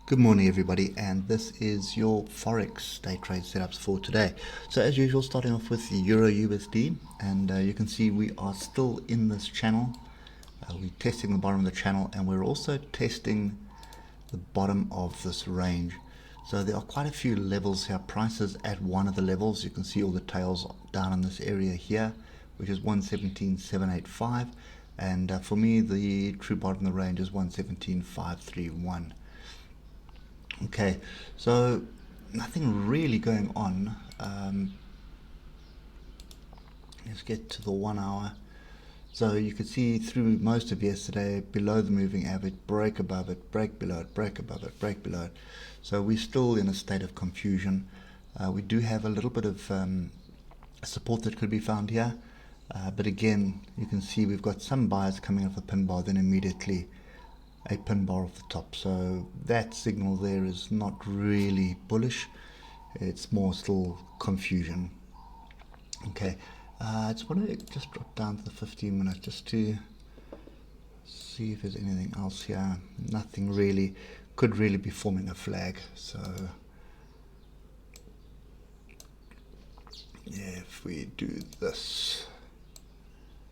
Good morning everybody, and this is your Forex day trade setups for today. So as usual, starting off with the EurUsd, and you can see we are still in this channel. We're testing the bottom of the channel, and we're also testing the bottom of this range. So there are quite a few levels here, prices at one of the levels. You can see all the tails down in this area here, which is 117.785, and for me the true bottom of the range is 117.531. Okay, so nothing really going on. Let's get to the 1 hour. So you could see through most of yesterday, below the moving average, break above it, break below it, break above it, break below it. So we're still in a state of confusion. We do have a little bit of support that could be found here. But again, you can see we've got some buyers coming off the pin bar, then immediately a pin bar off the top. So that signal there is not really bullish. It's more still confusion. Okay, I just want to just drop down to the 15 minute just to see if there's anything else here. Nothing really. Could really be forming a flag. So yeah, if we do this,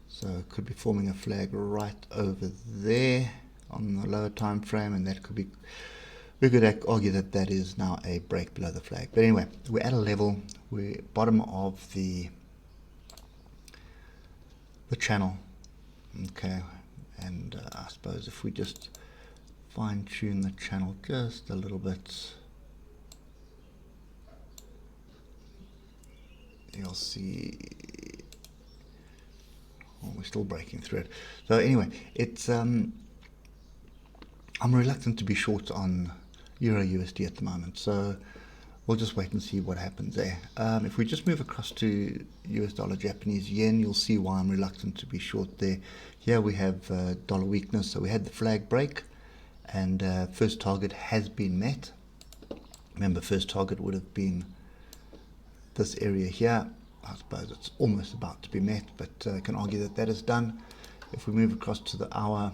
so it could be forming a flag right over there on the lower time frame, and that could be, we could argue that that is now a break below the flag. But anyway, we're at a level, we're bottom of the channel. Okay, and I suppose if we just fine tune the channel just a little bit, you'll see we're still breaking through it. So anyway, it's I'm reluctant to be short on EurUsd at the moment, so we'll just wait and see what happens there. If we just move across to US dollar Japanese yen, you'll see why I'm reluctant to be short there. Here we have dollar weakness, so we had the flag break, and first target has been met. Remember, first target would have been this area here. I suppose it's almost about to be met, but I can argue that that is done. If we move across to the hour,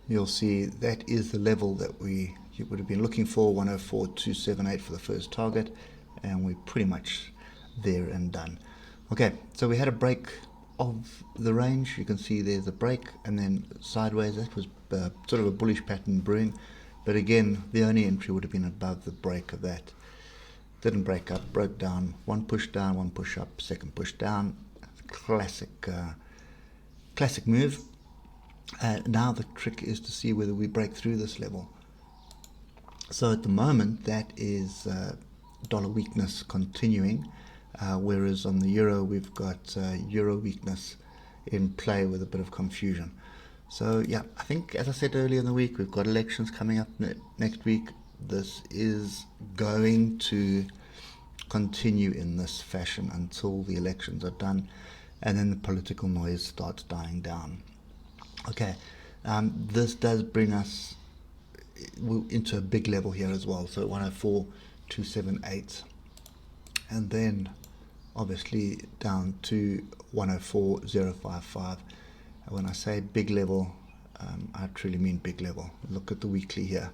you'll see that is the level that we would have been looking for, 104.278 for the first target, and we're pretty much there and done. Okay, so we had a break of the range. You can see there's a break, and then sideways. That was sort of a bullish pattern brewing, but again, the only entry would have been above the break of that. Didn't break up, broke down, one push down, one push up, second push down. Classic move. Now the trick is to see whether we break through this level. So at the moment, that is dollar weakness continuing, whereas on the euro we've got euro weakness in play with a bit of confusion. So yeah, I think, as I said earlier in the week, we've got elections coming up next week. This is going to continue in this fashion until the elections are done, and then the political noise starts dying down. Okay, this does bring us into a big level here as well, so 104.278, and then obviously down to 104.055. And when I say big level, I truly mean big level. Look at the weekly here.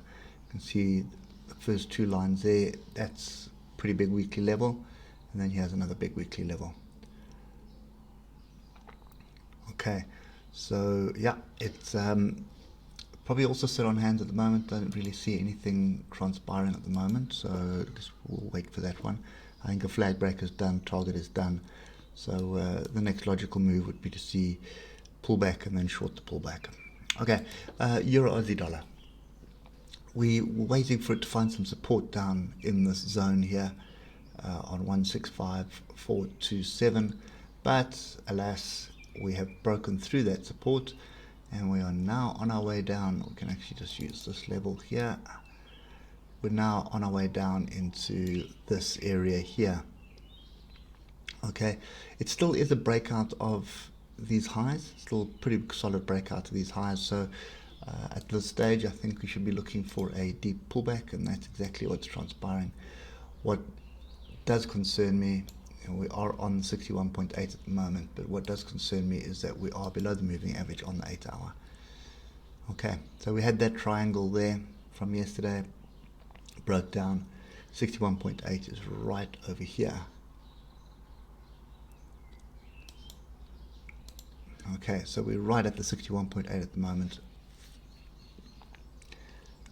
You can see the first two lines there. That's pretty big weekly level, and then here's another big weekly level. Okay, so yeah, it's probably also sit on hands at the moment. Don't really see anything transpiring at the moment, so just we'll wait for that one. I think a flag break is done, target is done, so the next logical move would be to see pullback and then short the pullback. Okay, Euro Aussie dollar. We were waiting for it to find some support down in this zone here on 165.427, but alas, we have broken through that support, and we are now on our way down. We can actually just use this level here. We're now on our way down into this area here. Okay, it still is a breakout of these highs, still pretty solid breakout of these highs. So at this stage, I think we should be looking for a deep pullback, and that's exactly what's transpiring. What does concern me, we are on 61.8 at the moment, but what does concern me is that we are below the moving average on the 8 hour. Okay, so we had that triangle there from yesterday, broke down. 61.8 is right over here. Okay, so we're right at the 61.8 at the moment.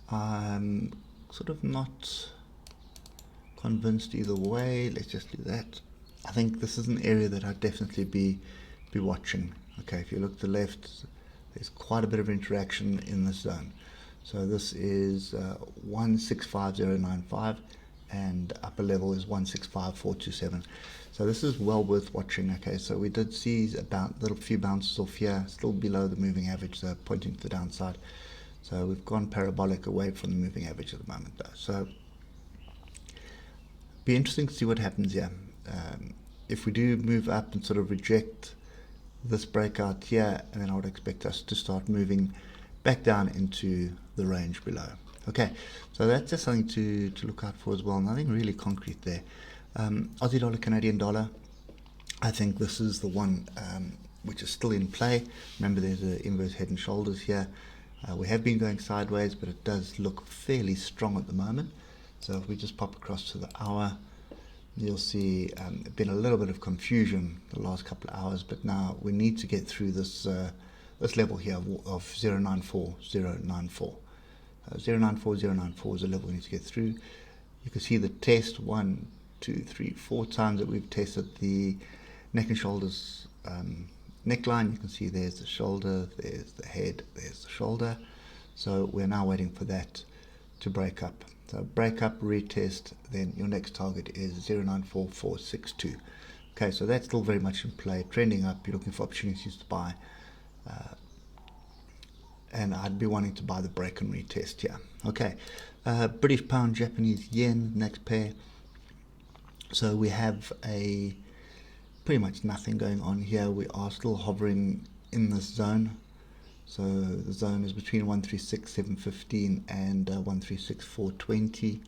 I'm sort of not convinced either way. Let's just do that. I think this is an area that I'd definitely be watching. Okay, if you look to the left, there's quite a bit of interaction in this zone. So this is 165095 and upper level is 165427. So this is well worth watching. Okay, so we did see about little few bounces off here, still below the moving average, so pointing to the downside. So we've gone parabolic away from the moving average at the moment though. So be interesting to see what happens here. If we do move up and sort of reject this breakout here, and then I would expect us to start moving back down into the range below. Okay, so that's just something to look out for as well. Nothing really concrete there. Aussie dollar, Canadian dollar, I think this is the one which is still in play. Remember, there's an inverse head and shoulders here. We have been going sideways, but it does look fairly strong at the moment. So if we just pop across to the hour, you'll see been a little bit of confusion the last couple of hours, but now we need to get through this this level here of 094094. 094094 is a level we need to get through. You can see the test 1, 2, 3, 4 times that we've tested the neck and shoulders neckline. You can see there's the shoulder, there's the head, there's the shoulder. So we're now waiting for that to break up. So break up, retest, then your next target is 094462. Okay, so that's still very much in play, trending up. You're looking for opportunities to buy, and I'd be wanting to buy the break and retest here. Okay, British pound, Japanese yen, next pair. So we have a pretty much nothing going on here. We are still hovering in this zone. So the zone is between 136,715 and 136,420.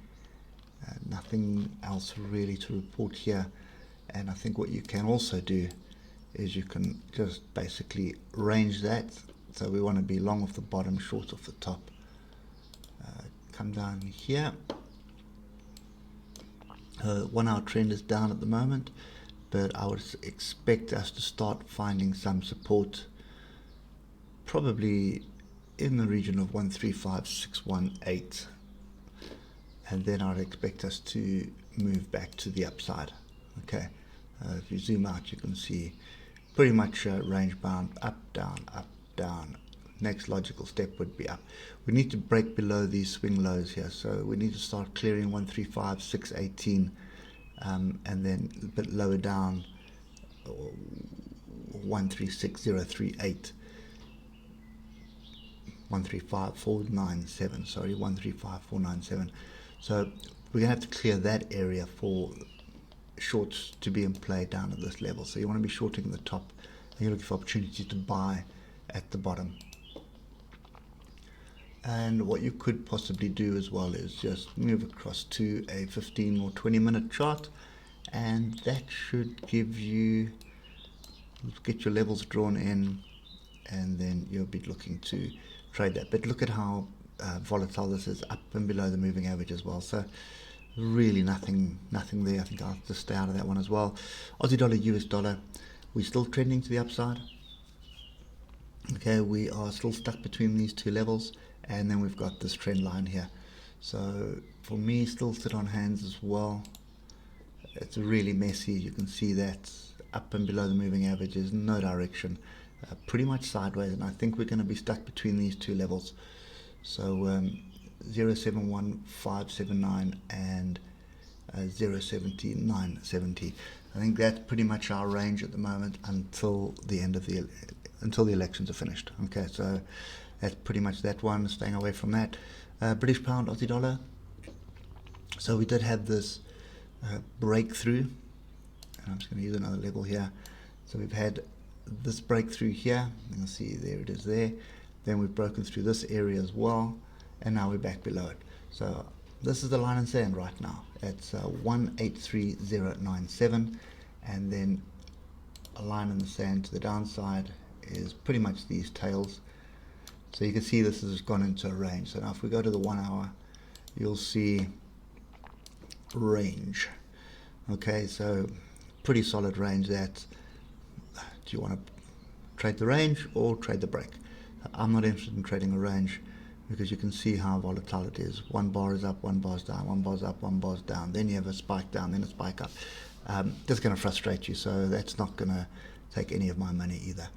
Nothing else really to report here. And I think what you can also do is you can just basically range that. So we want to be long off the bottom, short off the top. Come down here. 1 hour trend is down at the moment, but I would expect us to start finding some support probably in the region of 135,618, and then I'd expect us to move back to the upside. Okay, if you zoom out, you can see pretty much range bound, up, down. Next logical step would be up. We need to break below these swing lows here, so we need to start clearing 135,618, and then a bit lower down 136,038. 135,497, sorry, 135,497. So we're going to have to clear that area for shorts to be in play down at this level. So you want to be shorting the top, and you're looking for opportunities to buy at the bottom. And what you could possibly do as well is just move across to a 15 or 20 minute chart, and that should give you, get your levels drawn in, and then you'll be looking to trade that. But look at how volatile this is, up and below the moving average as well. So really nothing there. I think I'll just stay out of that one as well. Aussie dollar, US dollar, we're still trending to the upside. Okay, we are still stuck between these two levels, and then we've got this trend line here. So for me, still sit on hands as well. It's really messy. You can see that up and below the moving averages, no direction, pretty much sideways, and I think we're going to be stuck between these two levels. So 0.71579 and 0.70970. I think that's pretty much our range at the moment until the end of the elections are finished. Okay, so that's pretty much that one, staying away from that. British pound, Aussie dollar. So we did have this breakthrough, and I'm just going to use another level here. So we've had this breakthrough here. You can see there it is there. Then we've broken through this area as well, and now we're back below it. So this is the line in sand right now. It's 183097, and then a line in the sand to the downside is pretty much these tails. So you can see this has gone into a range. So now if we go to the 1 hour, you'll see range. Okay, so pretty solid range. That, do you want to trade the range or trade the break? I'm not interested in trading a range because you can see how volatile it is. One bar is up, one bar's down, one bar's up, one bar's down. Then you have a spike down, then a spike up. That's going to frustrate you, so that's not going to take any of my money either.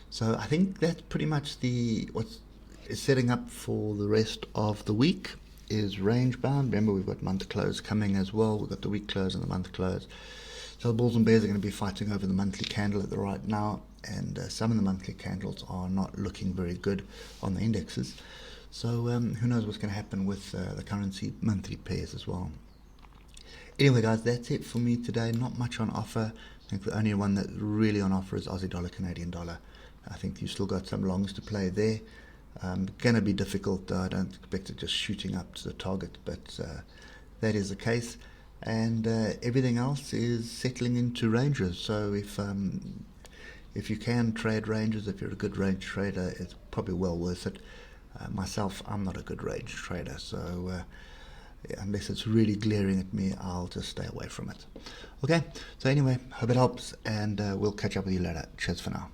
So I think that's pretty much what's setting up for the rest of the week is range bound. Remember, we've got month close coming as well. We've got the week close and the month close. So the bulls and bears are going to be fighting over the monthly candle at the right now, and some of the monthly candles are not looking very good on the indexes. So who knows what's going to happen with the currency monthly pairs as well. Anyway, guys, that's it for me today. Not much on offer. I think the only one that's really on offer is Aussie dollar, Canadian dollar. I think you've still got some longs to play there. Going to be difficult, though. I don't expect it just shooting up to the target, but that is the case. And everything else is settling into ranges. So if you can trade ranges, if you're a good range trader, it's probably well worth it. Myself, I'm not a good range trader, so unless it's really glaring at me, I'll just stay away from it. Okay, so anyway, hope it helps, and we'll catch up with you later. Cheers for now.